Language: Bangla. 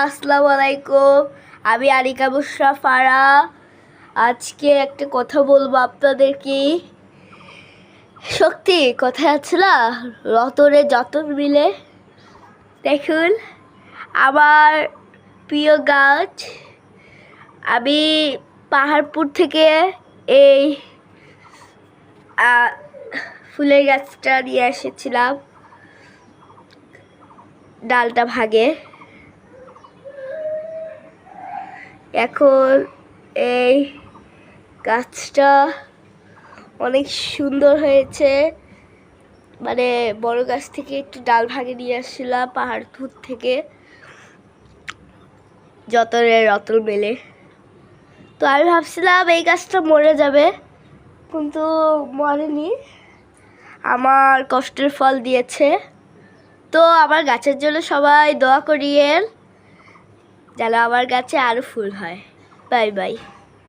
আসসালামু আলাইকুম। আমি আরিকা বুশরা ফারা। আজকে একটা কথা বলবো আপনাদেরকে। সত্যি কথায় আছে না, রতনে যতন মিলে। দেখুন আমার প্রিয় গাছ, আমি পাহাড়পুর থেকে এই ফুলের গাছটা নিয়ে এসেছিলাম। ডালটা ভাগে, এখন এই গাছটা অনেক সুন্দর হয়েছে। মানে বড় গাছ থেকে একটু ডাল ভাগে নিয়ে আসছিলাম পাহাড়পুর থেকে, যতনের রতন মেলে। তো আমি ভাবছিলাম এই গাছটা মরে যাবে, কিন্তু মরেনি, আমার কষ্টের ফল দিয়েছে। তো আমার গাছের জন্য সবাই দোয়া করিয়েন যেন আমার গাছে আরও ফুল হয়। Bye bye.